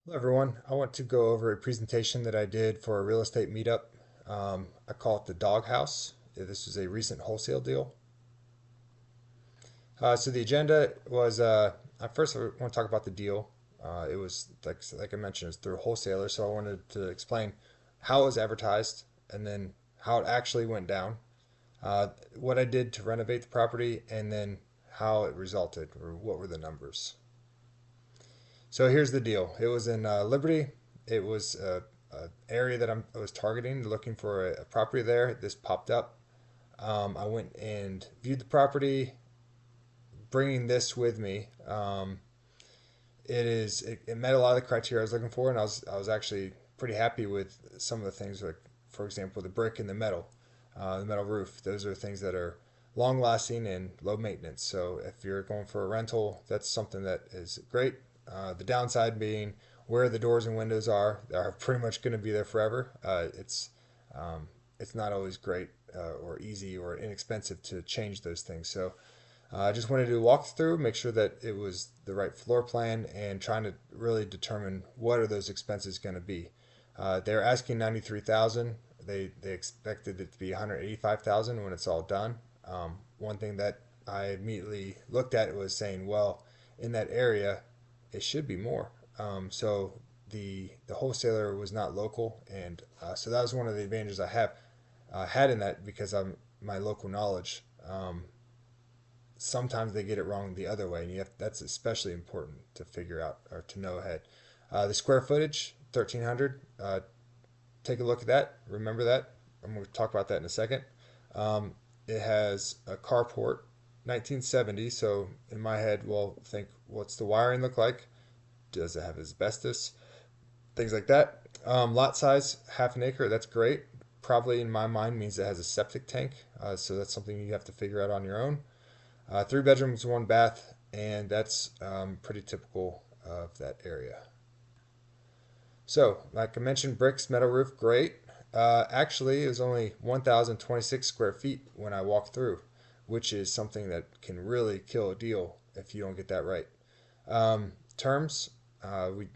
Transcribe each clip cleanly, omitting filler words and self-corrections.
Hello everyone. I want to go over a presentation that I did for a real estate meetup. I call it the Doghouse. This was a recent wholesale deal. So the agenda was first I want to talk about the deal. It was like I mentioned, it's through a wholesaler, so I wanted to explain how it was advertised and then how it actually went down, what I did to renovate the property, and then how it resulted or what were the numbers. So here's the deal. It was in Liberty. It was a area that I was targeting, looking for a property there. This popped up. I went and viewed the property, bringing this with me. It met a lot of the criteria I was looking for, and I was actually pretty happy with some of the things, like for example the brick and the metal roof. Those are things that are long lasting and low maintenance. So if you're going for a rental, that's something that is great. The downside being where the doors and windows are pretty much going to be there forever. It's not always great or easy or inexpensive to change those things. So I just wanted to do a walkthrough, make sure that it was the right floor plan, and trying to really determine what are those expenses going to be. They're asking 93,000. They expected it to be 185,000 when it's all done. One thing that I immediately looked at was saying, well, in that area, it should be more. So the wholesaler was not local, and so that was one of the advantages I have had in that because I'm my local knowledge. Sometimes they get it wrong the other way, and that's especially important to figure out or to know ahead. The square footage, 1,300. Take a look at that. Remember that. I'm going to talk about that in a second. It has a carport, 1970. So in my head, well, think what's the wiring look like? Does it have asbestos? Things like that. Lot size, half an acre. That's great. Probably in my mind means it has a septic tank. So that's something you have to figure out on your own. Three bedrooms, one bath, and that's pretty typical of that area. So, like I mentioned, bricks, metal roof, great. Actually, it was only 1,026 square feet when I walked through, which is something that can really kill a deal if you don't get that right. Terms, we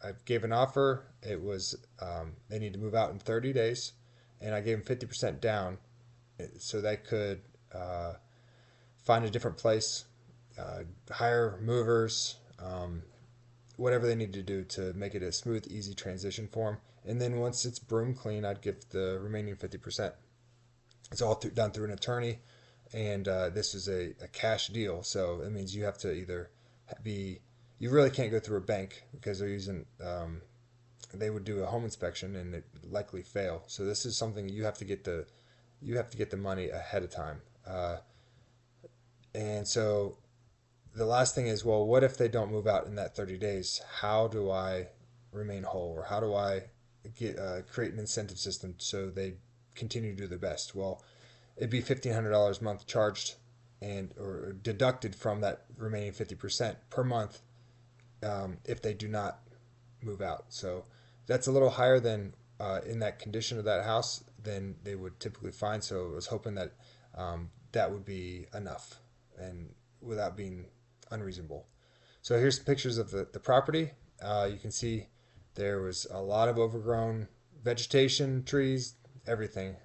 I gave an offer. It was they need to move out in 30 days, and I gave them 50% down, so they could find a different place, hire movers, whatever they need to do to make it a smooth, easy transition for them. And then once it's broom clean, I'd give the remaining 50%. It's all done through an attorney, and this is a cash deal. So it means you have to either be, you really can't go through a bank because they're using, they would do a home inspection and it likely fail. So this is something you have to get the money ahead of time. And so the last thing is, well, what if they don't move out in that 30 days? How do I remain whole, or how do I create an incentive system so they continue to do their best? Well, it'd be $1,500 a month charged and or deducted from that remaining 50% per month if they do not move out. So that's a little higher than in that condition of that house than they would typically find. So I was hoping that that would be enough and without being unreasonable. So here's some pictures of the property. You can see there was a lot of overgrown vegetation, trees, everything.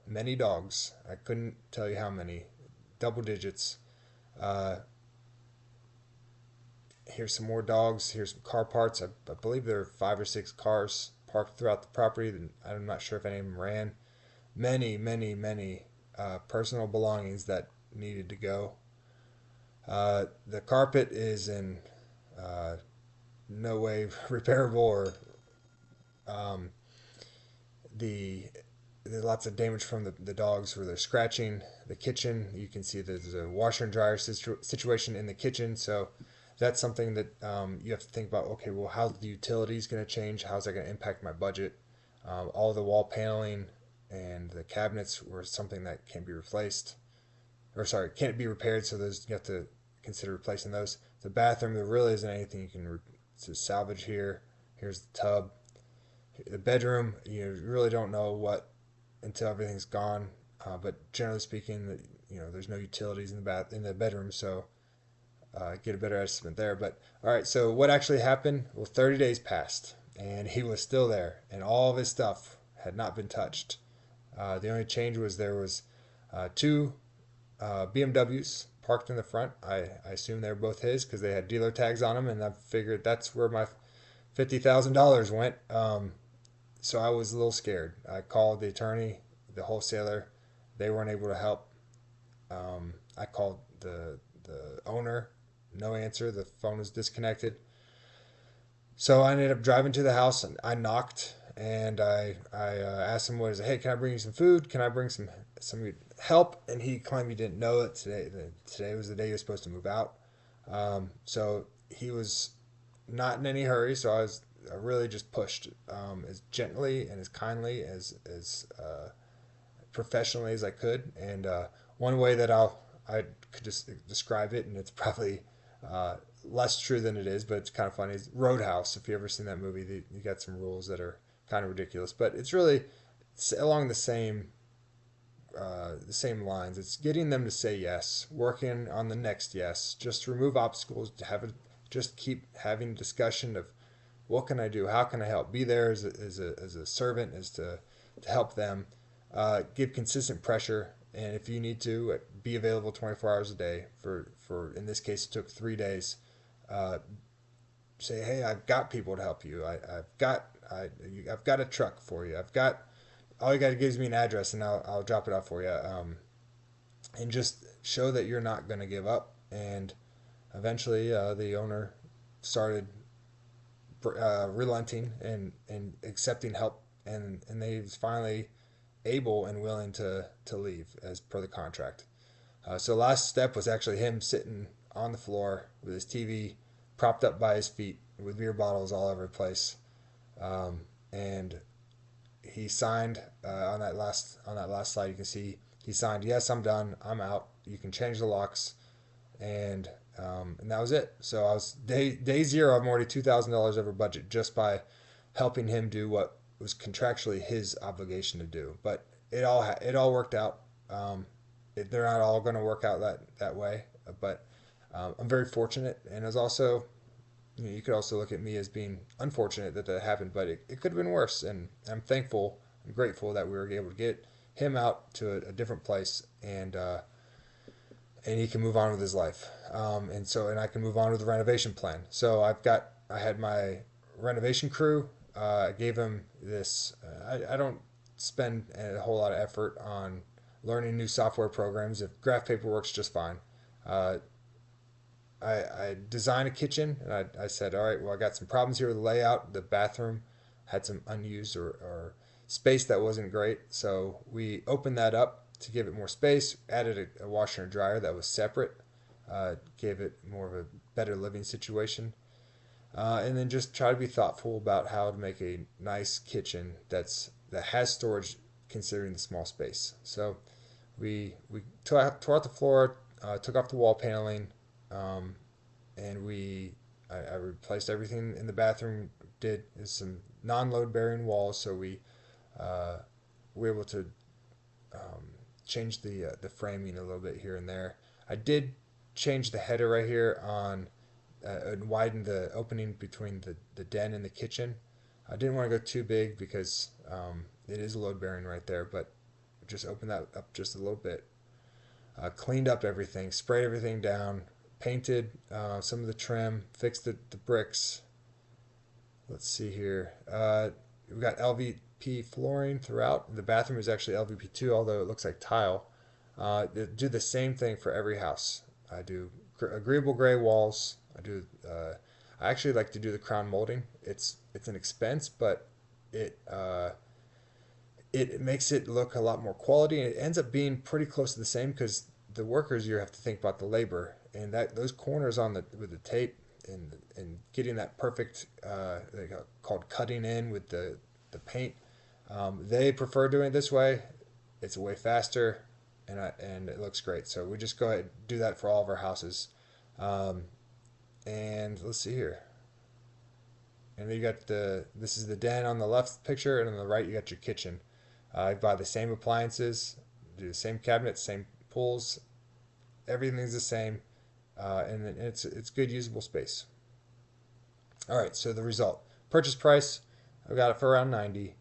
Many dogs. I couldn't tell you how many. Double digits. Uh, Here's some more dogs. Here's some car parts. I believe there are 5 or 6 cars parked throughout the property. I'm not sure if any of them ran. Many personal belongings that needed to go. The carpet is in uh, no way repairable or um, the there's lots of damage from the dogs where they're scratching the kitchen. You can see there's a washer and dryer situation in the kitchen. So that's something that you have to think about. Okay, well, how's the utilities going to change? How's that going to impact my budget? All the wall paneling and the cabinets were something that can be replaced, or sorry, can't be repaired. So those you have to consider replacing those. The bathroom, there really isn't anything you can salvage here. Here's the tub. The bedroom, you really don't know what until everything's gone. But generally speaking, there's no utilities in the bedroom, so get a better estimate there. But all right, so what actually happened? Well, 30 days passed, and he was still there, and all of his stuff had not been touched. The only change was there was two BMWs parked in the front. I assume they were both his because they had dealer tags on them, and I figured that's where my $50,000 went. So I was a little scared. I called the attorney, the wholesaler. They weren't able to help. I called the owner. No answer. The phone was disconnected. So I ended up driving to the house and I knocked and I asked him what is it? Hey, can I bring you some food? Can I bring some help? And he claimed he didn't know that today was the day he was supposed to move out. So he was not in any hurry. So I really just pushed as gently and as kindly as professionally as I could. And one way that I could just describe it, and it's probably uh, less true than it is, but it's kind of funny. Is Roadhouse. If you ever seen that movie, you got some rules that are kind of ridiculous, but it's really along the same lines. It's getting them to say yes, working on the next yes, just remove obstacles, just keep having discussion of what can I do, how can I help, be there as a servant, as to help them, give consistent pressure, and if you need to, be available 24 hours a day. For in this case, it took 3 days. Uh, Say, hey, I've got people to help you. I've got a truck for you. I've got all you got to give is me an address and I'll drop it off for you. And just show that you're not going to give up. And eventually, the owner started relenting and accepting help, and they was finally able and willing to leave as per the contract. So the last step was actually him sitting on the floor with his TV propped up by his feet with beer bottles all over the place. And he signed on that last slide. You can see he signed, "Yes, I'm done. I'm out. You can change the locks." And that was it. So I was day zero. I'm already $2,000 over budget just by helping him do what was contractually his obligation to do. But it all worked out. They're not all going to work out that way, but I'm very fortunate, and it was also, you could also look at me as being unfortunate that happened, but it could have been worse, and I'm thankful, I'm grateful that we were able to get him out to a different place, and he can move on with his life, and I can move on with the renovation plan. So I had my renovation crew. I gave him this. I don't spend a whole lot of effort on learning new software programs. If graph paper works just fine. Uh, I designed a kitchen, and I said, all right, well, I got some problems here with the layout. The bathroom had some unused or space that wasn't great. So we opened that up to give it more space, added a washer and dryer that was separate, gave it more of a better living situation. And then just try to be thoughtful about how to make a nice kitchen that has storage considering the small space. So we tore out the floor, took off the wall paneling, um, and I replaced everything in the bathroom. Did some non-load bearing walls, so uh, we were able to um, change the framing a little bit here and there. I did change the header right here on and widen the opening between the den and the kitchen. I didn't want to go too big because it is load bearing right there, but just open that up just a little bit. Cleaned up everything, sprayed everything down, painted some of the trim, fixed the bricks. Let's see here. We've got LVP flooring throughout. The bathroom is actually LVP2, although it looks like tile. Do the same thing for every house. I do agreeable gray walls. I actually like to do the crown molding. It's an expense, but it uh, it makes it look a lot more quality, and it ends up being pretty close to the same because the workers, you have to think about the labor and that those corners on the with the tape and getting that perfect called cutting in with the paint. They prefer doing it this way. It's way faster, and it looks great. So we just go ahead and do that for all of our houses. Um, and let's see here. And then you got this is the den on the left picture, and on the right you got your kitchen. I buy the same appliances, do the same cabinets, same pools, everything's the same. and it's good usable space. All right, so the result: purchase price, I got it for around 90,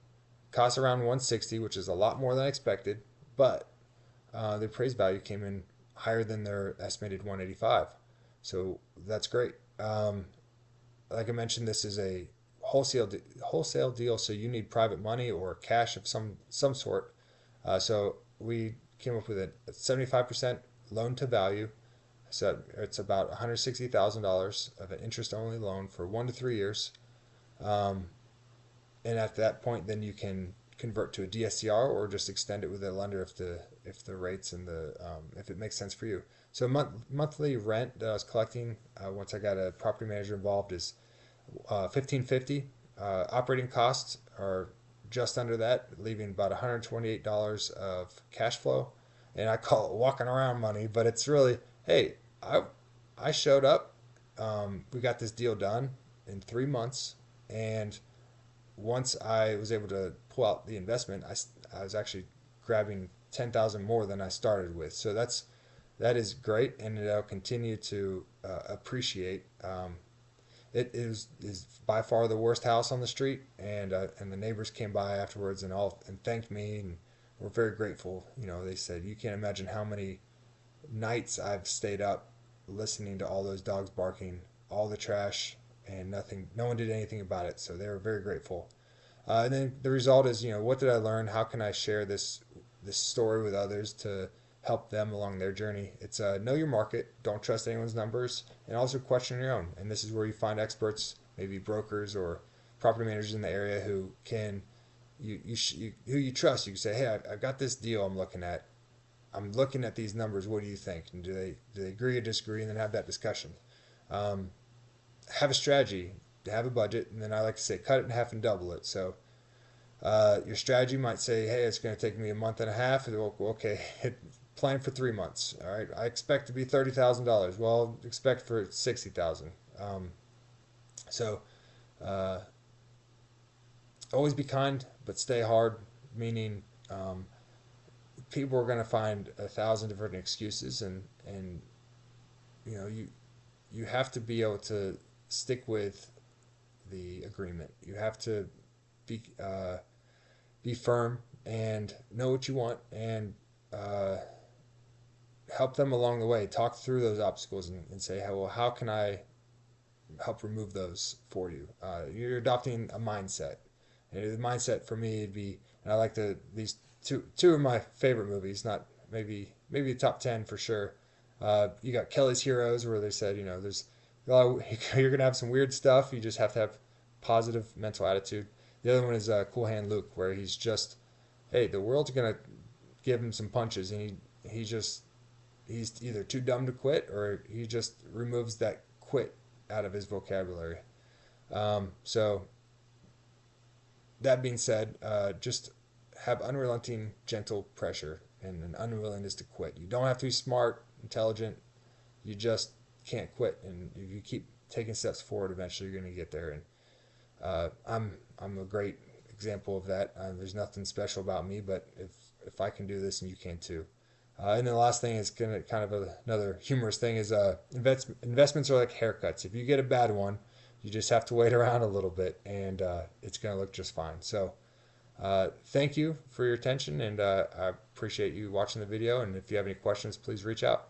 cost around 160, which is a lot more than I expected, but the appraised value came in higher than their estimated 185, so that's great. Like I mentioned, this is a wholesale deal, so you need private money or cash of some sort. So we came up with a 75% loan to value. So it's about $160,000 of an interest only loan for 1 to 3 years. Um, and at that point, then you can convert to a DSCR or just extend it with a lender if the rates and the if it makes sense for you. So monthly rent that I was collecting once I got a property manager involved is 1550. Operating costs are just under that, leaving about $128 of cash flow. And I call it walking around money, but it's really, hey, I showed up. We got this deal done in 3 months, and once I was able to pull out the investment, I was actually grabbing 10,000 more than I started with. So that is great, and it'll continue to appreciate. It is by far the worst house on the street, and the neighbors came by afterwards and thanked me and were very grateful. They said you can't imagine how many nights I've stayed up listening to all those dogs barking, all the trash, and nothing. No one did anything about it, so they were very grateful. And then the result is, what did I learn? How can I share this story with others to help them along their journey? It's know your market, don't trust anyone's numbers, and also question your own. And this is where you find experts, maybe brokers or property managers in the area who can who you trust. You can say, hey, I've got this deal I'm looking at. I'm looking at these numbers. What do you think? And do they agree or disagree? And then have that discussion. Um, have a strategy, have a budget, and then I like to say cut it in half and double it. So your strategy might say, hey, it's going to take me a month and a half. Okay, plan for 3 months. All right, I expect to be $30,000. Well, expect for 60,000. So uh, always be kind, but stay hard. Meaning, people are going to find 1,000 different excuses, and you know you have to be able to stick with the agreement. You have to be be firm and know what you want, and uh, help them along the way. Talk through those obstacles and say, hey, well, how can I help remove those for you? You're adopting a mindset. And the mindset for me would be, and I like these two of my favorite movies, not maybe the top 10 for sure. You got Kelly's Heroes, where they said, there's you're gonna have some weird stuff. You just have to have positive mental attitude. The other one is Cool Hand Luke, where he's just, hey, the world's gonna give him some punches, and he's either too dumb to quit, or he just removes that quit out of his vocabulary. So that being said, just have unrelenting, gentle pressure and an unwillingness to quit. You don't have to be smart, intelligent. You just can't quit, and if you keep taking steps forward, eventually you're going to get there. And I'm a great example of that. There's nothing special about me, but if I can do this, and you can too. And then the last thing is kind of another humorous thing is investments are like haircuts. If you get a bad one, you just have to wait around a little bit, and it's going to look just fine. So thank you for your attention, and I appreciate you watching the video. And if you have any questions, please reach out.